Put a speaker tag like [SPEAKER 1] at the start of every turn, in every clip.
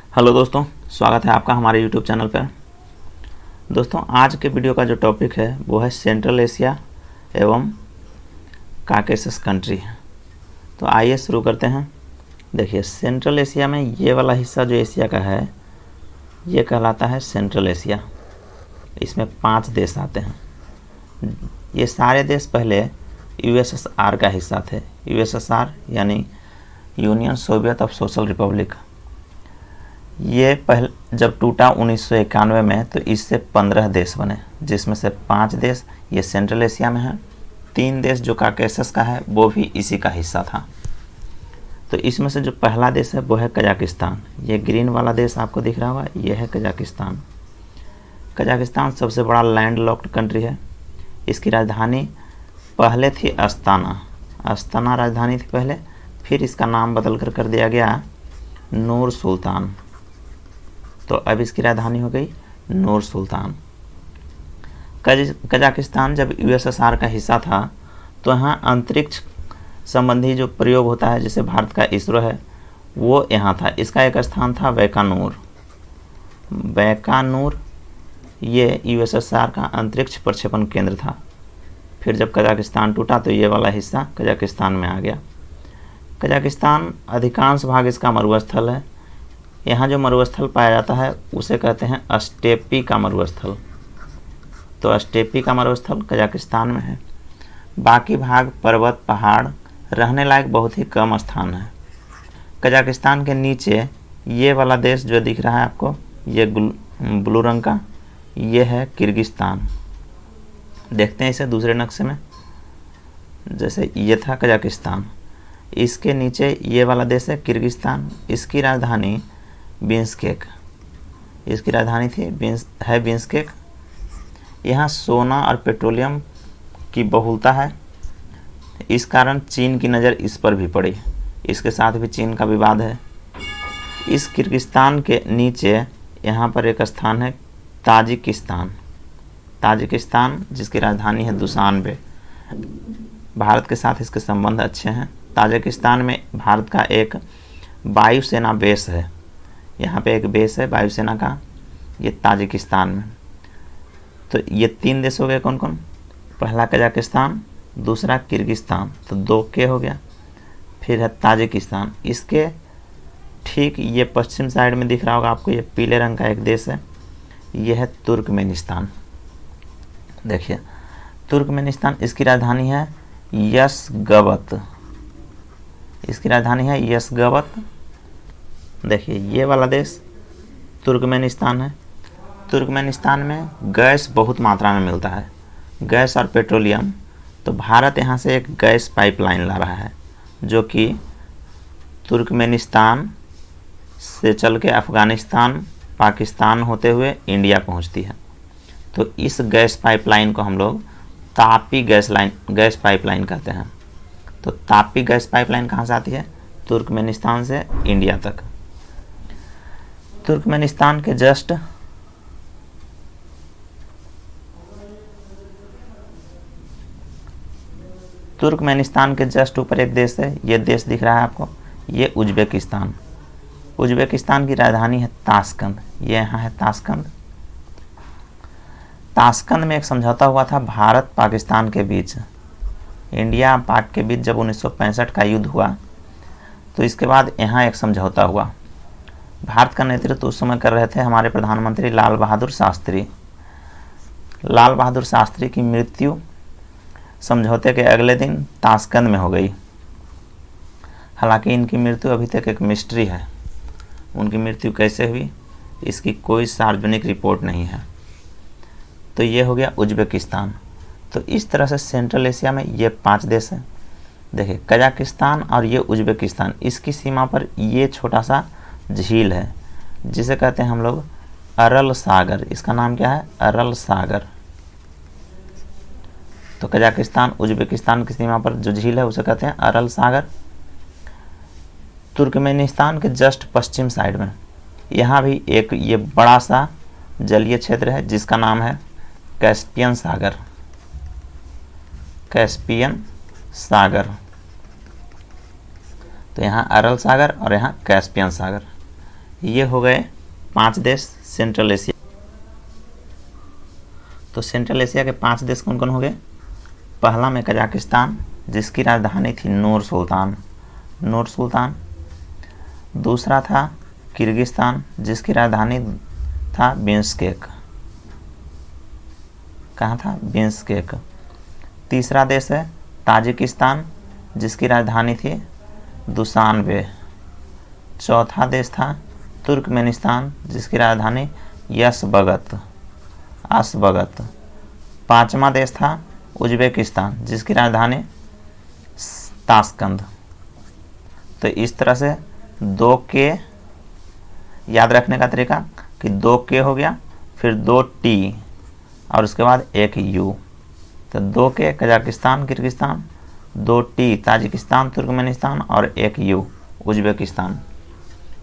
[SPEAKER 1] Hello दोस्तों, स्वागत है आपका हमारे यूट्यूब चैनल पर। दोस्तों, आज के वीडियो का जो टॉपिक है वो है सेंट्रल एशिया एवं काकेशस कंट्री। तो आइए शुरू करते हैं। देखिए, सेंट्रल एशिया में ये वाला हिस्सा जो एशिया का है ये कहलाता है सेंट्रल एशिया। इसमें 5 देश आते हैं। ये सारे देश पहले यूएसएसआर का हिस्सा थे। यूएसएसआर यानी union Soviet of social Republic. ये जब टूटा 1991 में तो इससे 15 देश बने, जिसमें से 5 देश ये सेंट्रल एशिया में हैं। 3 देश जो काकेशस का है वो भी इसी का हिस्सा था। तो इसमें से जो पहला देश है वो है कजाकिस्तान। ये ग्रीन वाला देश आपको दिख रहा होगा, ये है कजाकिस्तान। कजाकिस्तान सबसे बड़ा लैंड लॉक्ड कंट्री है। इसकी राजधानी पहले थी अस्ताना। अस्ताना राजधानी थी पहले, फिर इसका नाम बदल कर दिया गया नूर सुल्तान। तो अब इसकी राजधानी हो गई नूर सुल्तान। कजाकिस्तान जब यूएसएसआर का हिस्सा था तो यहाँ अंतरिक्ष संबंधी जो प्रयोग होता है, जैसे भारत का इसरो है, वो यहाँ था। इसका एक स्थान था बैकानूर। बैकानूर ये यूएसएसआर का अंतरिक्ष प्रक्षेपण केंद्र था। फिर जब कजाकिस्तान टूटा तो ये वाला हिस्सा कजाकिस्तान में आ गया। कजाकिस्तान अधिकांश भाग इसका मरुस्थल है। यहाँ जो मरुस्थल पाया जाता है उसे कहते हैं अस्टेपी का मरुस्थल। तो अस्टेपी का मरुस्थल कजाकिस्तान में है। बाकी भाग पर्वत, पहाड़, रहने लायक बहुत ही कम स्थान है। कजाकिस्तान के नीचे ये वाला देश जो दिख रहा है आपको, ये ब्लू रंग का, ये है किर्गिस्तान। देखते हैं इसे दूसरे नक्शे में। जैसे ये था कजाकिस्तान, इसके नीचे ये वाला देश है किर्गिस्तान। इसकी राजधानी बिश्केक, इसकी राजधानी थी बिश्केक। यहाँ सोना और पेट्रोलियम की बहुलता है, इस कारण चीन की नज़र इस पर भी पड़ी। इसके साथ भी चीन का विवाद है। इस किर्गिस्तान के नीचे यहाँ पर एक स्थान है ताजिकिस्तान। ताजिकिस्तान जिसकी राजधानी है दुशानबे। भारत के साथ इसके संबंध अच्छे हैं। ताजिकिस्तान में भारत का एक वायुसेना बेस है। यहाँ पे एक बेस है वायुसेना का, ये ताजिकिस्तान में। तो ये 3 देश हो गए कौन कौन? पहला कजाकिस्तान, दूसरा किर्गिस्तान, तो 2 के हो गया। फिर है ताजिकिस्तान। इसके ठीक ये पश्चिम साइड में दिख रहा होगा आपको, ये पीले रंग का एक देश है, ये है तुर्कमेनिस्तान। देखिए, तुर्कमेनिस्तान, इसकी राजधानी है यशगबत। इसकी राजधानी है यशगबत। देखिए, ये वाला देश तुर्कमेनिस्तान है। तुर्कमेनिस्तान में गैस बहुत मात्रा में मिलता है, गैस और पेट्रोलियम। तो भारत यहाँ से एक गैस पाइपलाइन ला रहा है जो कि तुर्कमेनिस्तान से चल के अफ़गानिस्तान, पाकिस्तान होते हुए इंडिया पहुँचती है। तो इस गैस पाइपलाइन को हम लोग तापी गैस पाइपलाइन कहते हैं। तो तापी गैस पाइपलाइन कहाँ से आती है? तुर्कमेनिस्तान से इंडिया तक। तुर्कमेनिस्तान के जस्ट ऊपर एक देश है। ये देश दिख रहा है आपको, ये उज्बेकिस्तान। उज्बेकिस्तान की राजधानी है ताशकंद। ये यहाँ है ताशकंद। ताशकंद में एक समझौता हुआ था भारत पाकिस्तान के बीच। इंडिया पाक के बीच जब 1965 का युद्ध हुआ तो इसके बाद यहाँ एक समझौता हुआ। भारत का नेतृत्व उस समय कर रहे थे हमारे प्रधानमंत्री लाल बहादुर शास्त्री। लाल बहादुर शास्त्री की मृत्यु समझौते के अगले दिन ताशकंद में हो गई। हालांकि इनकी मृत्यु अभी तक एक मिस्ट्री है। उनकी मृत्यु कैसे हुई इसकी कोई सार्वजनिक रिपोर्ट नहीं है। तो ये हो गया उज्बेकिस्तान। तो इस तरह से सेंट्रल एशिया में ये 5 देश हैं। देखिए, कजाकिस्तान और ये उज्बेकिस्तान, इसकी सीमा पर ये छोटा सा झील है जिसे कहते हैं हम लोग अरल सागर। इसका नाम क्या है? अरल सागर। तो कजाकिस्तान उज्बेकिस्तान की सीमा पर जो झील है उसे कहते हैं अरल सागर। तुर्कमेनिस्तान के जस्ट पश्चिम साइड में यहाँ भी एक ये बड़ा सा जलीय क्षेत्र है जिसका नाम है कैस्पियन सागर। कैस्पियन सागर। तो यहाँ अरल सागर और यहाँ कैस्पियन सागर। ये हो गए 5 देश सेंट्रल एशिया। तो सेंट्रल एशिया के 5 देश कौन कौन हो गए? पहला में कजाकिस्तान, जिसकी राजधानी थी नूर सुल्तान। दूसरा था किर्गिस्तान, जिसकी राजधानी था बिश्केक। कहाँ था? बिश्केक। तीसरा देश है ताजिकिस्तान, जिसकी राजधानी थी दुशानबे। चौथा देश था तुर्कमेनिस्तान, जिसकी राजधानी अशबगत। पांचवा देश था उज्बेकिस्तान, जिसकी राजधानी ताशकंद। तो इस तरह से 2 के याद रखने का तरीका कि 2 के हो गया, फिर 2 टी और उसके बाद 1 यू। तो 2 के Kazakhstan Kyrgyzstan, 2 T Tajikistan Turkmenistan और 1 यू उज्बेकिस्तान।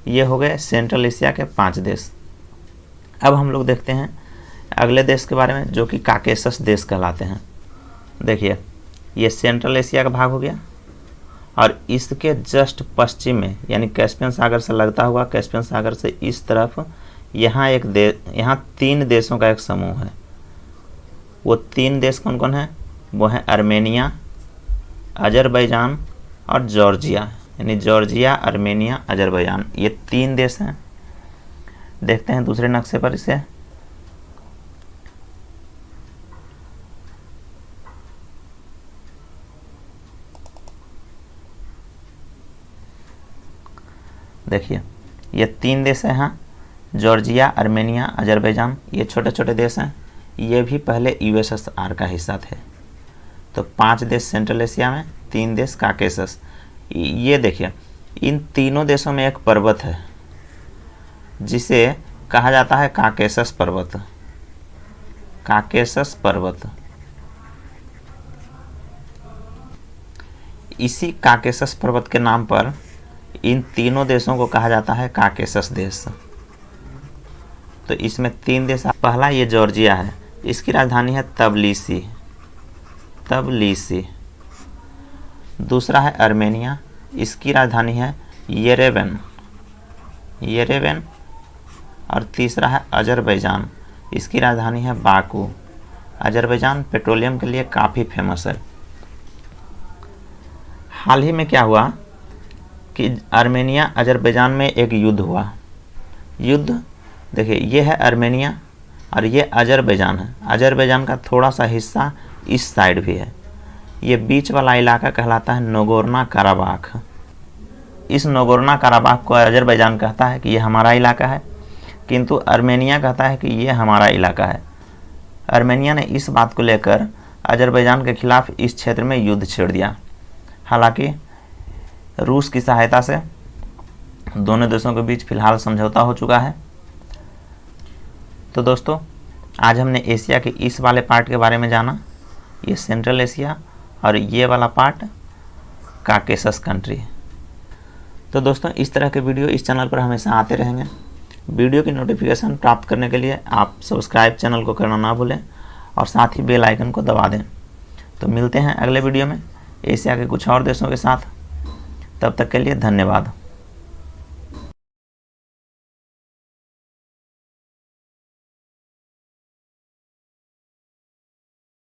[SPEAKER 1] ये हो गए सेंट्रल एशिया के 5 देश। अब हम लोग देखते हैं अगले देश के बारे में, जो कि काकेशस देश कहलाते हैं। देखिए, ये सेंट्रल एशिया का भाग हो गया और इसके जस्ट पश्चिम में यानी कैस्पियन सागर से लगता हुआ, कैस्पियन सागर से इस तरफ यहाँ यहाँ 3 देशों का एक समूह है। वो 3 देश कौन कौन है? वो है आर्मेनिया, अजरबैजान और जॉर्जिया। यानी जॉर्जिया, आर्मेनिया, अजरबैजान, ये 3 देश हैं। देखते हैं दूसरे नक्शे पर इसे। देखिए, ये 3 देश हैं यहाँ, जॉर्जिया, आर्मेनिया, अजरबैजान। ये छोटे छोटे देश हैं। ये भी पहले यूएसएसआर का हिस्सा थे। तो 5 देश सेंट्रल एशिया में, 3 देश काकेशस। ये देखिए, इन तीनों देशों में एक पर्वत है जिसे कहा जाता है काकेशस पर्वत। इसी काकेशस पर्वत के नाम पर इन तीनों देशों को कहा जाता है काकेशस देश। तो इसमें 3 देश, पहला ये जॉर्जिया है, इसकी राजधानी है तबलीसी। दूसरा है आर्मेनिया, इसकी राजधानी है येरेवन। और तीसरा है अजरबैजान, इसकी राजधानी है बाकू। अजरबैजान पेट्रोलियम के लिए काफ़ी फेमस है। हाल ही में क्या हुआ कि आर्मेनिया अजरबैजान में एक युद्ध हुआ। देखिए, ये है आर्मेनिया और ये अजरबैजान है। अजरबैजान का थोड़ा सा हिस्सा इस साइड भी है। ये बीच वाला इलाका कहलाता है नगोर्नो काराबाख। इस नगोर्नो काराबाख को अजरबैजान कहता है कि ये हमारा इलाका है, किंतु आर्मेनिया कहता है कि ये हमारा इलाका है। आर्मेनिया ने इस बात को लेकर अजरबैजान के खिलाफ इस क्षेत्र में युद्ध छेड़ दिया। हालांकि रूस की सहायता से दोनों देशों के बीच फिलहाल समझौता हो चुका है। तो दोस्तों, आज हमने एशिया के इस वाले पार्ट के बारे में जाना, ये सेंट्रल एशिया, और ये वाला पार्ट काकेशस कंट्री। तो दोस्तों, इस तरह के वीडियो इस चैनल पर हमेशा आते रहेंगे। वीडियो की नोटिफिकेशन प्राप्त करने के लिए आप सब्सक्राइब चैनल को करना ना भूलें और साथ ही बेल आइकन को दबा दें। तो मिलते हैं अगले वीडियो में एशिया के कुछ और देशों के साथ। तब तक के लिए धन्यवाद।